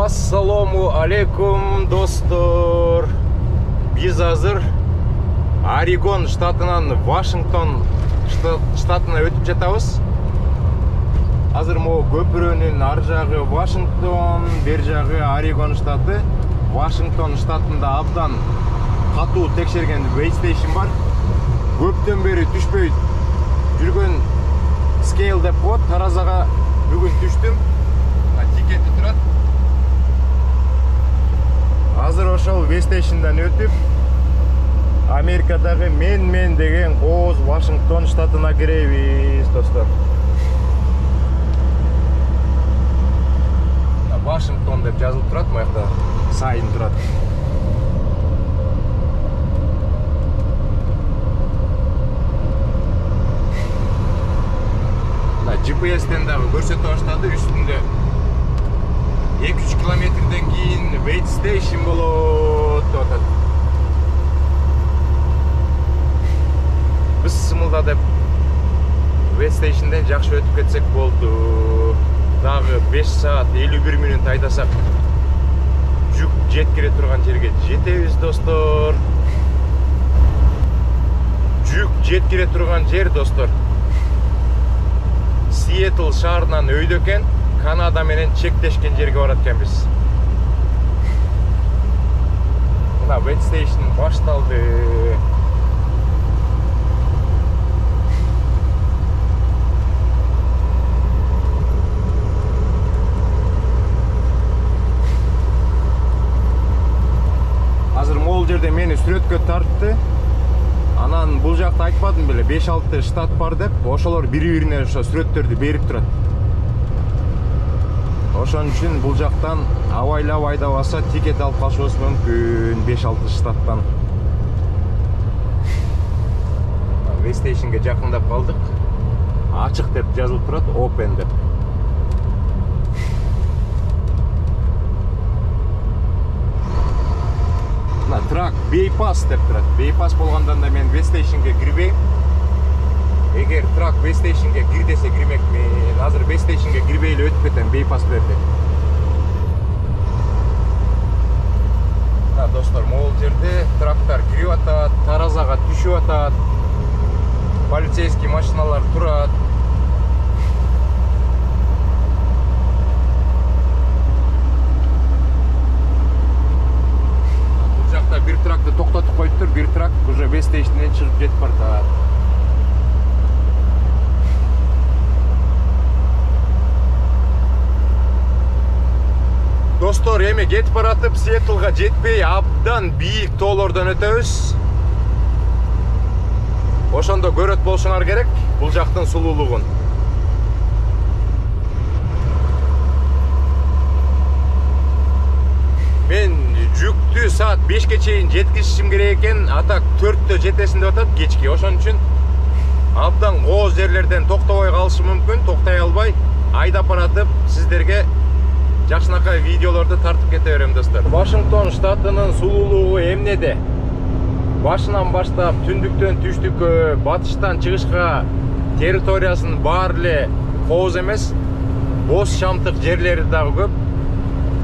Ассаламу алейкум, достор. Биз азыр Орегон штатынан Вашингтон штатына өтүп жатабыз. Азыр могу көпүрөнүн ар жагы Вашингтон, бер жагы Орегон штаты. Вашингтон штатында абдан катуу текшерген Wait Station бар. Көптөн бери түшпөй жүргөн Scale деп коет. Таразага бүгүн түштүм. Тикети турат. Азыр ошол Wait Station'дан өтүп Америкадагы мен деген кооз Вашингтон штатына киребиз, достор. Вашингтон деп жазылып турат, мына сайын турат. GPS-тен дагы көрсөтө баштады, үстүндө 2-3 километрден кийин Wait Station болот деп атат. Биз сымылда деп Wait Station'ден жакшы өтүп кетсек болду. Дагы 5 саат 51 мүнөт айдасак жүк жеткире турган жерге жетебиз, достор. Жүк жеткире турган жер, достор, Сиэтл шаарынан өйдө экен, Канада менен чектешкен жерге барат экенбиз. Мына Wait Station башталды. Азыр могул жерде мени сүрөткө тартты. Анан бул жакта айтпадым беле, 5-6 штат бар деп, ошолор бири-бирине ошо сүрөттөрдү берип турат. Ошон үчүн бул жактан абайлап айдабаса тикет алып калышыбыз мүмкүн 5-6 штаттан. Wait Station'ге жакындап калдык. Ачык деп жазылып турат, open деп. Мына трак бейпас деп турат. Бейпас болгондон да мен Wait Station'ге кирбейм. Эгер трак Wait Station'ге кир десе кирмекмин. Азыр Wait Station'ге кирбей эле өтүп кетем, бейпас берди. Достор, могул жерде трактар кирип атат, таразага түшүп атат. Полицейский машиналар турат. Бул жакта бир тракты токтотуп коюптур, бир трак уже Wait Station'ден чыгып жетип барат. Достор, эми кетип баратып, Сиэтлга жетпей, абдан бийик тоолордон өтөбүз. Ошондо көрөт болушуңар керек бул жактын сулуулугун. Мен жүктү саат 5ке чейин жеткизишим керек экен, атак 4-тө жетесин деп атат кечки. Ошон үчүн абдан кооз жерлерден токтобой калышы мүмкүн, токтой албай айдап баратып сиздерге жакшынакай видеолорду тартып кете берем, достор. Вашингтон штатынын сулуулугу эмнеде? Башынан баштап түндүктөн түштүккө, батыштан чыгышка территориясынын баары эле кооз эмес, боз шамтык жерлери дагы көп.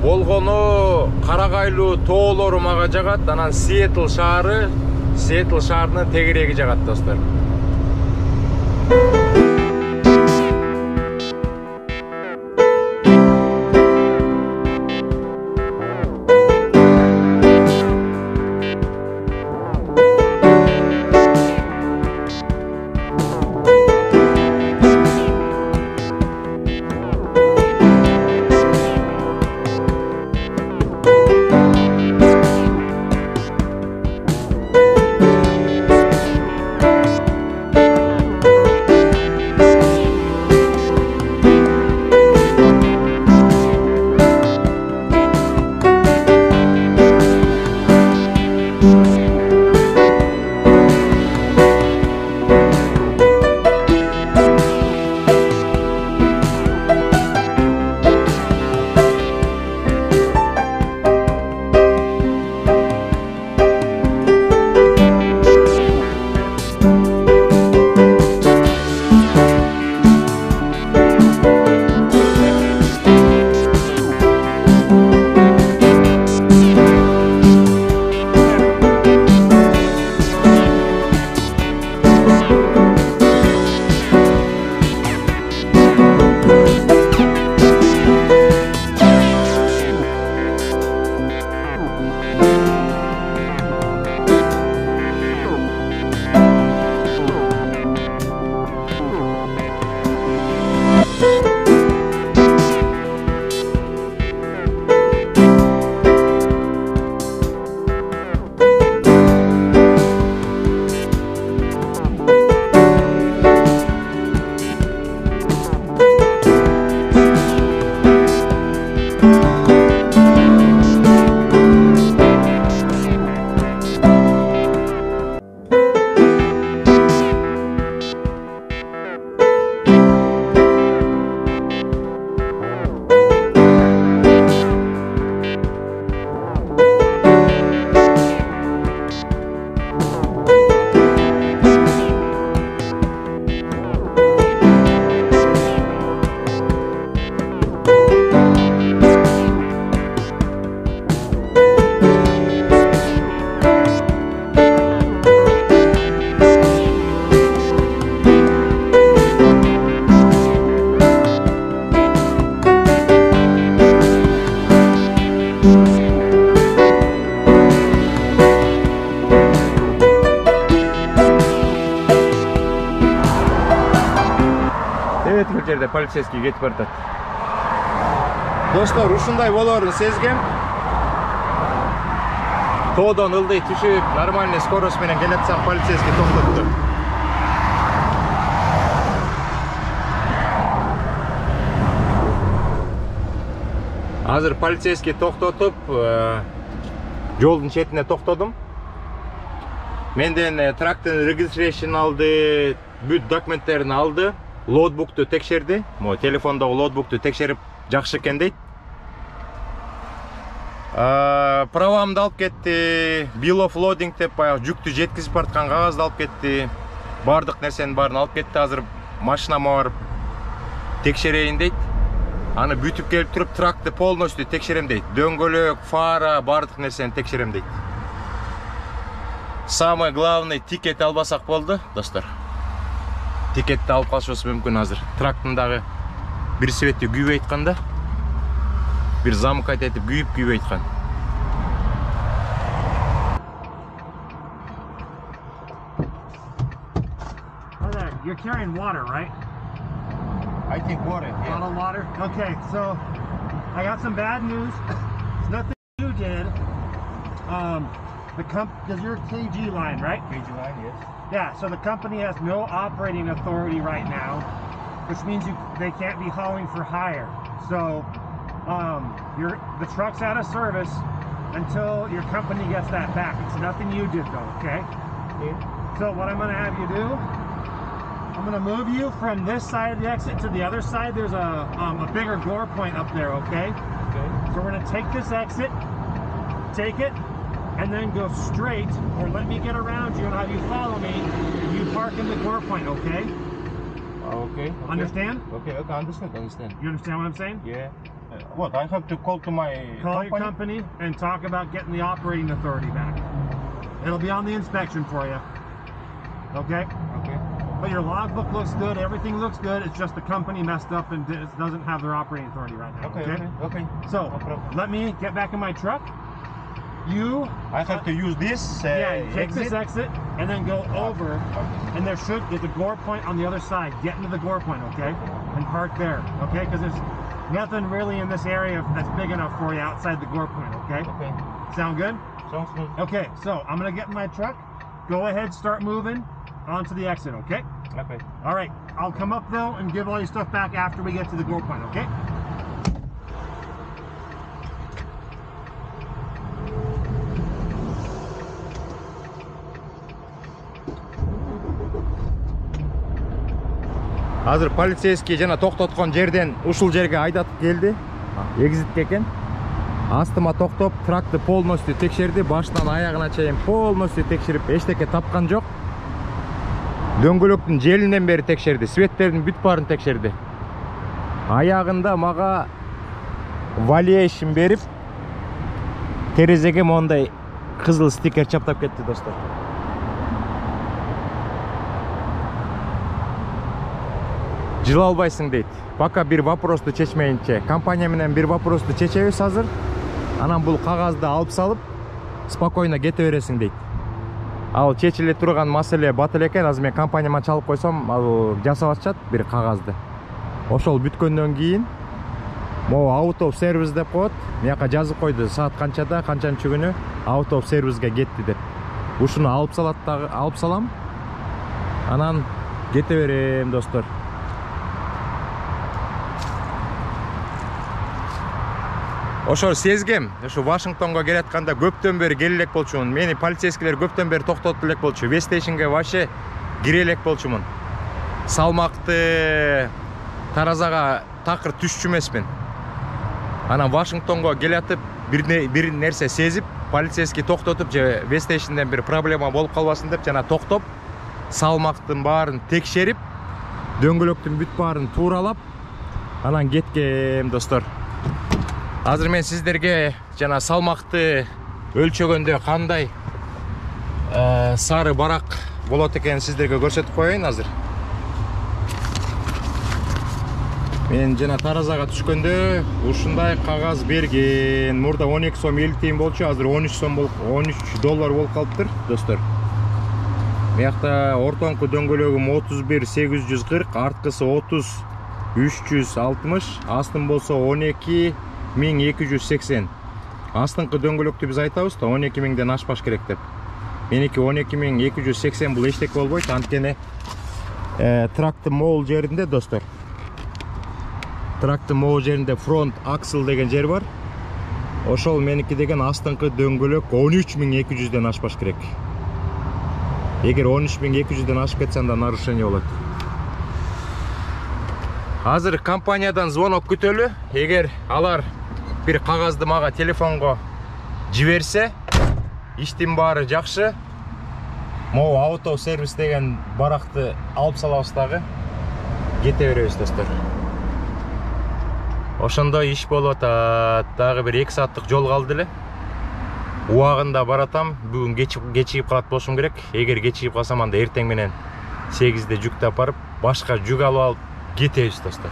Болгону карагайлуу тоолору мага жагат, анан Сиэтл шаарынын тегереги жагат, достор. полицейский кетип баратат. Достор, ушундай болоорун сезгем. Тоодон ылдый түшүп, нормальный скорость менен келатсам, полицейский токтотту. Азыр полицейский токтотуп, жолдун четине токтодум. Менден трактын registration алды, бүт документтерин алды, лоутбукту текшерди. Мо телефондогу лоутбукту текшерип жакшы экен дейт. Правамды алып кетти, bill of loading деп баягы жүктү жеткизип бараткан кагазды алып кетти. Бардык нерсенин баарын алып кетти. Азыр машинама барып текшерейин дейт. Аны бүтүп келип туруп трактты полностью текшерем дейт. Дөңгөлөк, фара, бардык нерсени текшерем дейт. Самый главный тикет албасак болду, достор. Тикетти алып калышыбыз мүмкүн азыр. Трактын дагы бир светти күйүп айтканда, бир замкат этип күйүп айткан. You're carrying water, right? I think water. A lot of water? Okay, so I got some bad news. It's nothing you did. Because you're KG line, right? KG line, yes. Yeah, so the company has no operating authority right now, which means they can't be hauling for hire. So the truck's out of service until your company gets that back. It's nothing you did though, okay? So what I'm gonna have you do, I'm gonna move you from this side of the exit to the other side. There's a bigger gore point up there, okay? Okay. So we're gonna take this exit, take it, and then go straight, or let me get around you and have you follow me. You park in the gore point, okay? Okay. Understand? Okay, understand. You understand what I'm saying? Yeah. What, I have to call to my Call your company and talk about getting the operating authority back. It'll be on the inspection for you. Okay? Okay. But your logbook looks good, everything looks good, it's just the company messed up and doesn't have their operating authority right now, Okay. So, No problem. let me get back in my truck. I have to use this take this exit and then go over, Okay. and there's a gore point on the other side. Get into the gore point, okay? And park there, okay? Because there's nothing really in this area that's big enough for you outside the gore point, okay? Okay. Sound good? Sounds good. Okay, so I'm gonna get in my truck. Go ahead, start moving onto the exit, okay? Okay. All right, I'll come up though and give all your stuff back after we get to the gore point, okay? Азыр полицейский жана токтоткон жерден ушул жерге айдатып келди. Экзитке экен. Астыма токтоп, тракты полностью текшерди, башынан аягына чейин полностью текшерип, эчтеке тапкан жок. Дөңгөлөктүн желинен бери текшерди, светтердин бүт баарын текшерди. Аягында мага valuation берип, терезеге мондай кызыл стикер чаптап кетти, достор. Жыла албайсың дейт. Пока бир вопросту чечмейинче, компания менен бир вопросту чечебиз азыр. Анан бул кагазды алып салып, спокойно кете бересиң дейт. Ал чечиле турган маселе батыл экен. Азыр мен компанияма чалып койсом, ал жасап атышат бир кагазды. Ошол бүткөндөн кийин могу out of service деп коет. Мияка жазып койду, саат канчада, канчанчы күнү out of service'ге кетти деп. Ушуну алып салам. Анан кете берем, достор. Ошол сезгем, ушу Вашингтонго келатканда көптөн бери келе элек болчумун. Мени полицейскилер көптөн бери токтотуп элек болчу. Вестейшнге вообще кире элек болчумун. Салмакты таразага такыр түшчү эмесмин. Анан Вашингтонго келатып бир нерсе сезип, полицейский токтотуп же Вестейшнден бир проблема болуп калбасын деп жана токтоп, салмактын баарын текшерип, дөңгөлөктүн бүт баарын тууралап, анан кеткем, достор. Азыр мен сиздерге жана салмакты өлчөгөндө кандай сары барак болот экенин сиздерге көрсөтүп коеюн азыр. Мен жана таразага түшкөндө ушундай кагаз берген. Мурда 12 сом 50 тиын болчу, азыр 13 доллар болуп калыптыр, достор. Мыякта ортоңку дөңгөлөгүм 31 840, арткысы 30 360, астын болсо 12280. Астыңкы дөңгөлөктү биз айтабыз да 12000ден ашпаш керек деп. Меники 12280 бул эчтек болбойт, анткени трактын могул жеринде достор. Трактын могул жеринде фронт аксел деген жер бар. Ошол меники деген астыңкы дөңгөлөк 13200ден ашпаш керек. Эгер 13200ден ашып кетсе анда нарушение болот. Азыр компаниядан звонок күтөлү. Эгер алар бир кагазды мага телефонго жиберсе, иштин баары жакшы. Могу auto сервис деген баракты алып салабыз дагы. Кете беребиз достор. Ошондой иш болуп атат. Дагы бир 2 сааттык жол калды эле. Убагында баратам. Бүгүн кечигип калат болушум керек. Эгер кечигип калсам анда эртең менен 8-де жүктү апарып, башка жүк алып кетебиз достор.